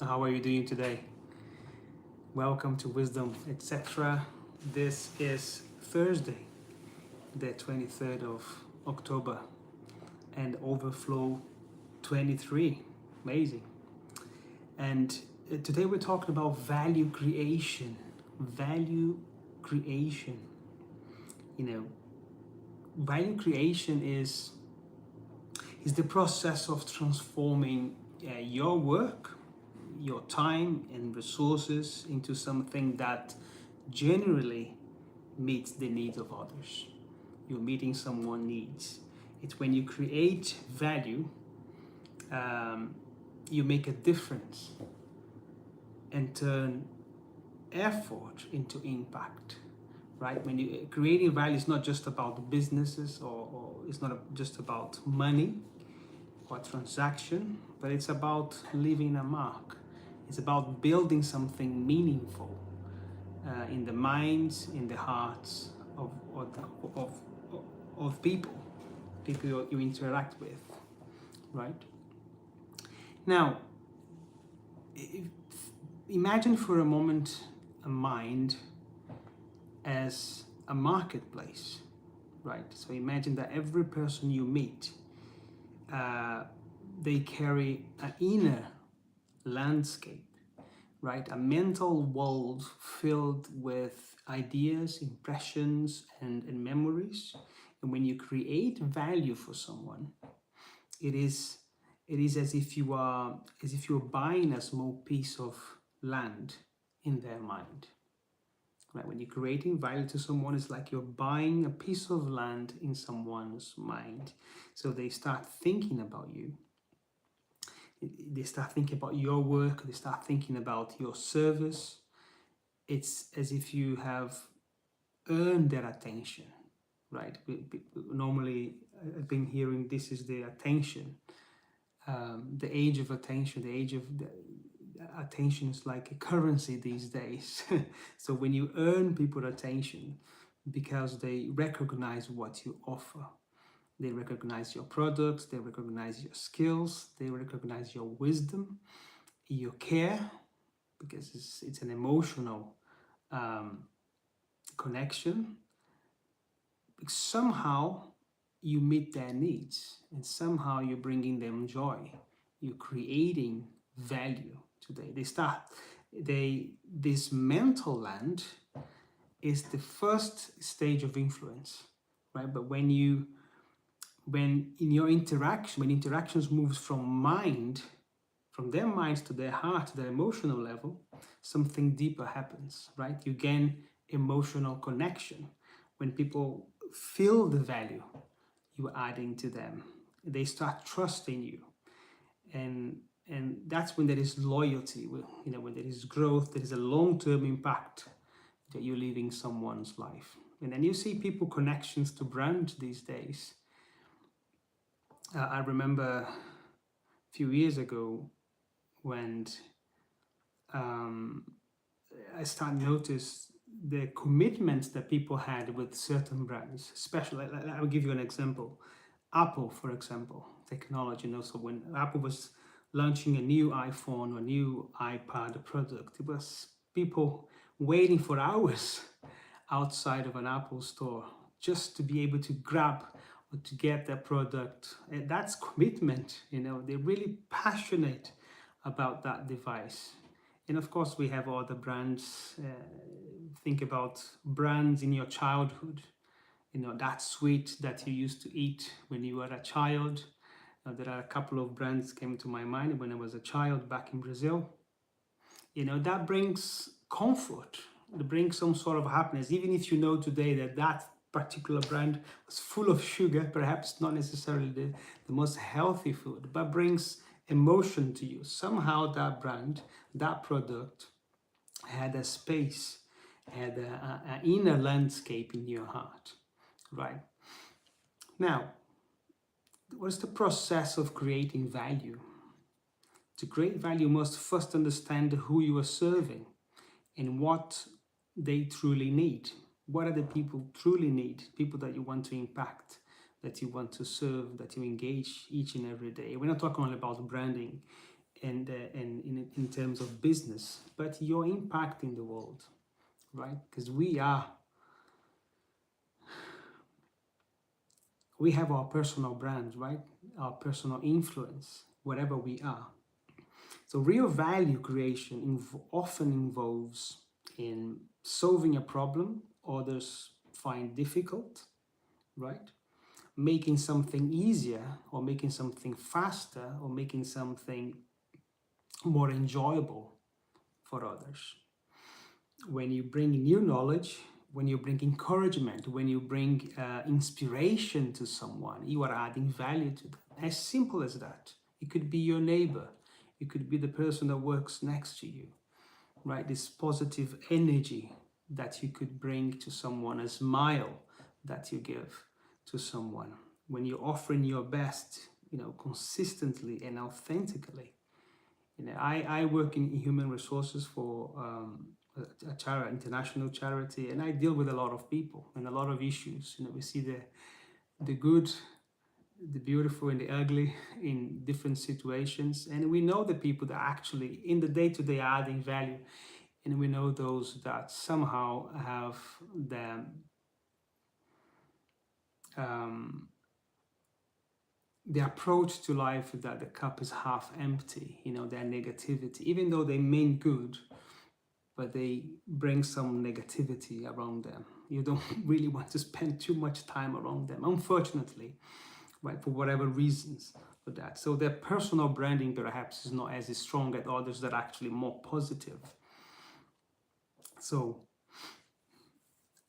How are you doing today? Welcome to Wisdom, etc. This is Thursday, the 23rd of October, and Overflow 23. Amazing. And today we're talking about value creation. Value creation. You know, value creation is the process of transforming your work, your time and resources into something that generally meets the needs of others. You're meeting someone's needs. It's when you create value, you make a difference and turn effort into impact, right? When you creating value is not just about businesses or it's not just about money or transaction, but it's about leaving a mark. It's about building something meaningful in the minds, in the hearts of, of people you interact with, right? Now, imagine for a moment a mind as a marketplace, right? So imagine that every person you meet, they carry an inner landscape, right? A mental world filled with ideas, impressions, and memories. And when you create value for someone, it is as if you're buying a small piece of land in their mind. Right? When you're creating value to someone, it's like you're buying a piece of land in someone's mind. So they start thinking about you. They start thinking about your work. They start thinking about your service. It's as if you have earned their attention, right? Normally, I've been hearing this is the attention, the age of attention, the age of attention is like a currency these days. So when you earn people's attention because they recognize what you offer, they recognize your products, they recognize your skills, they recognize your wisdom, your care, because it's an emotional connection. Somehow you meet their needs and somehow you're bringing them joy. You're creating value today. This mental land is the first stage of influence, right? But when in your interaction, when interactions moves from their minds to their heart, to their emotional level, something deeper happens, right? You gain emotional connection. When people feel the value you're adding to them, they start trusting you. And that's when there is loyalty, when there is growth, there is a long-term impact that you're leaving someone's life. And then you see people connections to brand these days. I remember a few years ago when I started to notice the commitment that people had with certain brands, especially, I'll give you an example. Apple, for example, technology. So when Apple was launching a new iPhone or new iPad product, it was people waiting for hours outside of an Apple store just to be able to grab or to get their product. And that's commitment. They're really passionate about that device. And of course, we have other brands. Think about brands in your childhood. That sweet that you used to eat when you were a child. There are a couple of brands came to my mind when I was a child back in Brazil. That brings comfort. It brings some sort of happiness, even if you know today that particular brand was full of sugar, perhaps not necessarily the most healthy food, but brings emotion to you. Somehow that brand, that product had a space, had an inner landscape in your heart, right? Now, what's the process of creating value? To create value, you must first understand who you are serving and what they truly need. What are the people truly need? People that you want to impact, that you want to serve, that you engage each and every day. We're not talking only about branding. and in terms of business, but you're impacting the world, right? Because we have our personal brand, right? Our personal influence, whatever we are. So real value creation often involves in solving a problem others find difficult, right? Making something easier, or making something faster, or making something more enjoyable for others. When you bring new knowledge, when you bring encouragement, when you bring inspiration to someone, you are adding value to them. As simple as that. It could be your neighbor, it could be the person that works next to you, right? This positive energy that you could bring to someone, a smile that you give to someone. When you're offering your best, consistently and authentically. I work in human resources for a charity, international charity, and I deal with a lot of people and a lot of issues. We see the good, the beautiful, and the ugly in different situations, and we know the people that actually in the day-to-day are adding value, and we know those that somehow have the approach to life that the cup is half empty, their negativity, even though they mean good, but they bring some negativity around them. You don't really want to spend too much time around them, unfortunately, right, for whatever reasons for that. So their personal branding perhaps is not as strong as others that are actually more positive. So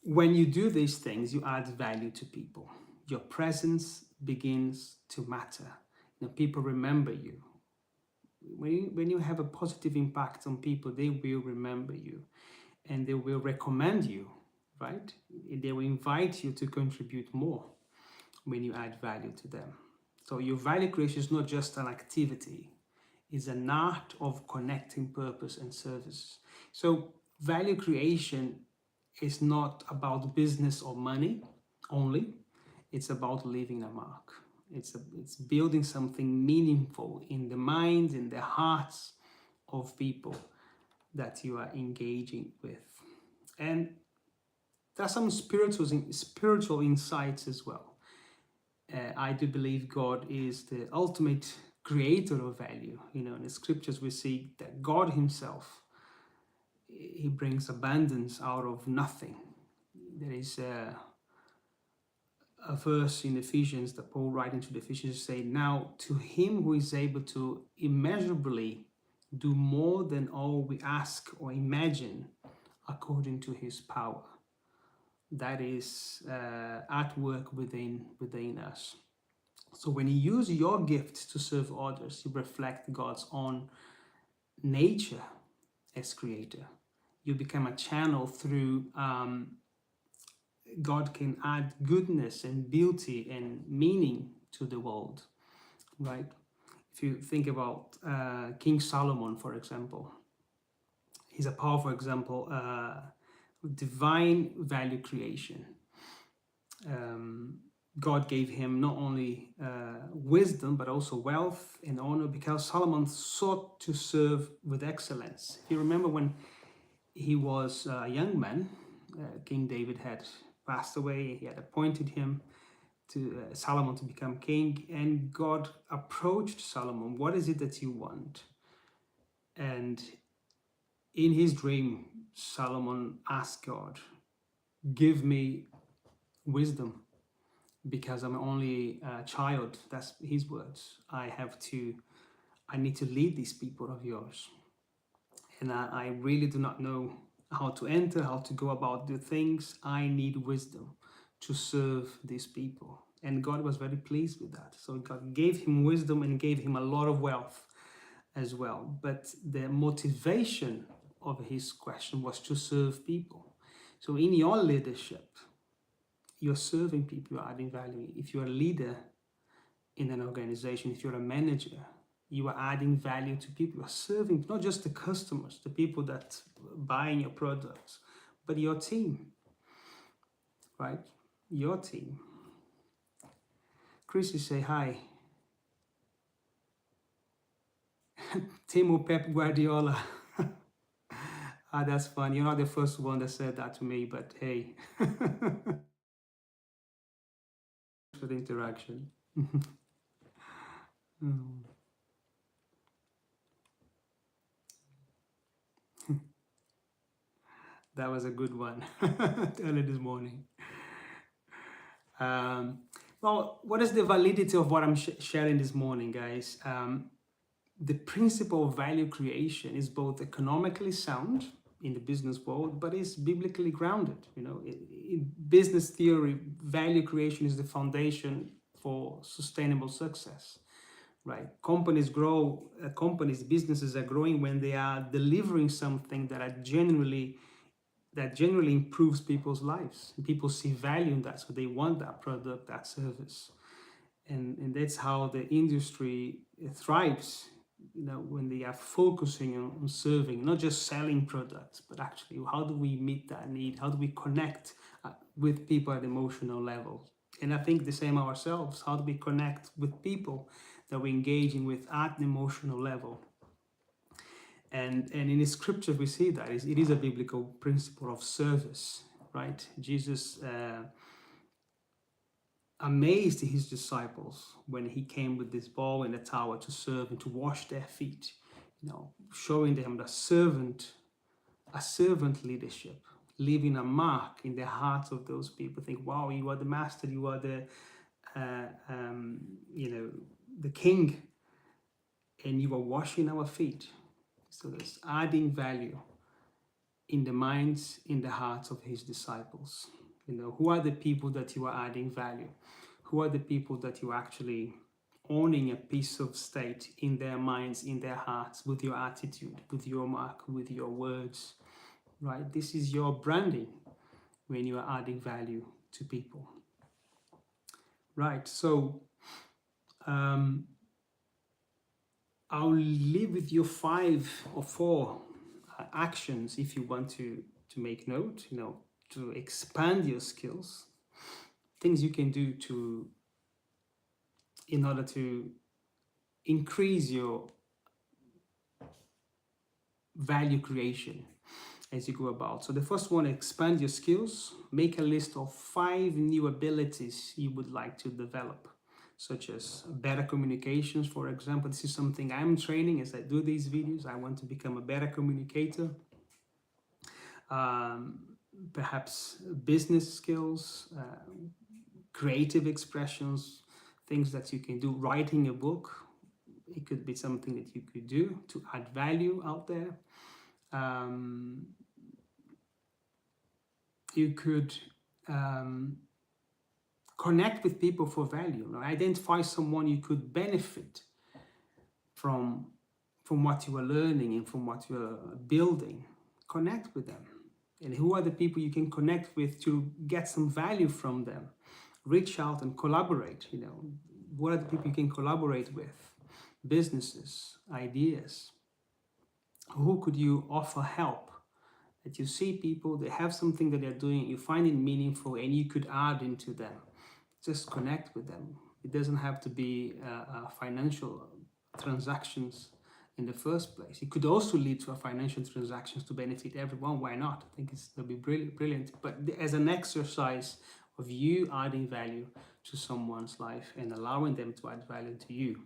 when you do these things, you add value to people. Your presence begins to matter. People remember you. When you have a positive impact on people, they will remember you and they will recommend you, right? They will invite you to contribute more when you add value to them. So your value creation is not just an activity, it's an art of connecting purpose and service. So value creation is not about business or money only, it's about leaving a mark. It's building something meaningful in the minds, in the hearts of people that you are engaging with. And there are some spiritual insights as well. I do believe God is the ultimate creator of value. In the scriptures we see that God himself, he brings abundance out of nothing. There is a verse in Ephesians that Paul writing to the Ephesians say, now to him who is able to immeasurably do more than all we ask or imagine according to his power. That is at work within us. So when you use your gift to serve others, you reflect God's own nature as creator. You become a channel through God can add goodness and beauty and meaning to the world, right? If you think about King Solomon, for example, he's a powerful example, divine value creation. God gave him not only wisdom, but also wealth and honor, because Solomon sought to serve with excellence. If you remember when he was a young man, King David had passed away. He had appointed him to Solomon to become king, and God approached Solomon. What is it that you want? And in his dream, Solomon asked God, give me wisdom, because I'm only a child. That's his words. I need to lead these people of yours. And I really do not know how to enter, how to go about the things. I need wisdom to serve these people. And God was very pleased with that. So God gave him wisdom and gave him a lot of wealth as well. But the motivation of his question was to serve people. So in your leadership, you're serving people, you're adding value. If you're a leader in an organization, if you're a manager, you are adding value to people. You are serving not just the customers, the people that buying your products, but your team, right? Your team. Chrissy, say hi. Timo Pep Guardiola. Ah, that's fun. You're not the first one that said that to me, but hey, for the interaction. Mm, that was a good one early this morning. Um, well, what is the validity of what I'm sharing this morning, guys? The principle of value creation is both economically sound in the business world, but is biblically grounded. You know, in business theory, value creation is the foundation for sustainable success. Right? Companies grow. Businesses are growing when they are delivering something that generally improves people's lives. People see value in that, so they want that product, that service, and that's how the industry thrives. You know, when they are focusing on serving, not just selling products, but actually how do we meet that need? How do we connect with people at emotional level? And I think the same ourselves. How do we connect with people that we're engaging with at an emotional level? And in the scripture we see that it is a biblical principle of service, right? Jesus amazed his disciples when he came with this bowl in the tower to serve and to wash their feet, you know, showing them a servant leadership, leaving a mark in the hearts of those people. Think, wow, you are the master, you are the uh, um, you know, the king, and you are washing our feet. So there's adding value in the minds, in the hearts of his disciples. You know, who are the people that you are adding value? Who are the people that you actually owning a piece of state in their minds, in their hearts, with your attitude, with your mark, with your words, right? This is your branding when you are adding value to people, right? So um, I'll leave with you 5 or 4 actions if you want to make note, you know, to expand your skills, things you can do to in order to increase your value creation as you go about. So the first one, expand your skills. Make a list of 5 new abilities you would like to develop, such as better communications, for example. This is something I'm training as I do these videos. I want to become a better communicator. Um, Perhaps business skills, creative expressions, things that you can do. Writing a book, it could be something that you could do to add value out there. Um, you could connect with people for value. Right? Identify someone you could benefit from what you are learning and from what you are building. Connect with them. And who are the people you can connect with to get some value from them? Reach out and collaborate. You know, what are the people you can collaborate with? Businesses, ideas. Who could you offer help? That you see people, they have something that they're doing, you find it meaningful, and you could add into them. Just connect with them. It doesn't have to be financial transactions in the first place. It could also lead to a financial transactions to benefit everyone. Why not? I think it'll be brilliant. But as an exercise of you adding value to someone's life and allowing them to add value to you.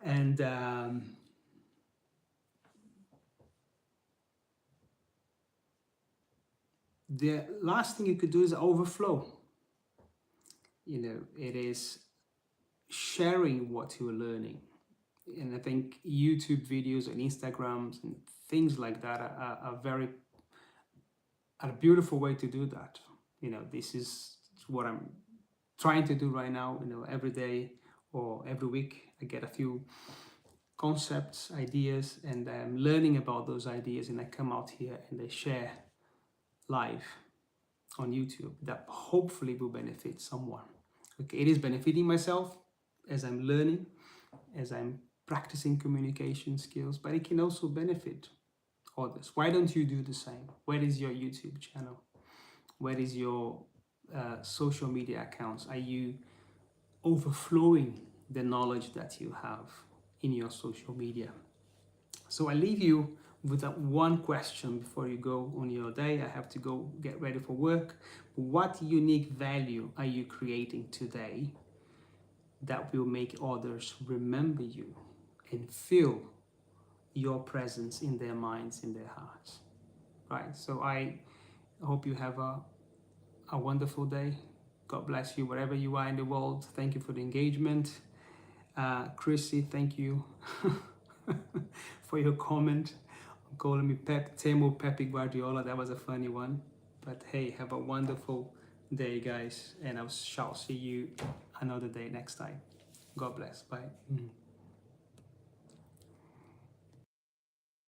And the last thing you could do is overflow. You know, it is sharing what you're learning. And I think YouTube videos and Instagrams and things like that are a beautiful way to do that. You know, this is what I'm trying to do right now. You know, every day or every week I get a few concepts, ideas, and I'm learning about those ideas, and I come out here and I share live on YouTube that hopefully will benefit someone. Okay, it is benefiting myself as I'm learning, as I'm practicing communication skills, but it can also benefit others. Why don't you do the same? Where is your YouTube channel? Where is your social media accounts? Are you overflowing the knowledge that you have? in your social media. So I leave you with that one question before you go on your day. I have to go get ready for work. What unique value are you creating today that will make others remember you and feel your presence in their minds, in their hearts? Right. So I hope you have a wonderful day. God bless you wherever you are in the world. Thank you for the engagement. Chrissy, thank you for your comment. Calling me Temo Pepe Guardiola. That was a funny one. But hey, have a wonderful day, guys. And I shall see you another day next time. God bless. Bye.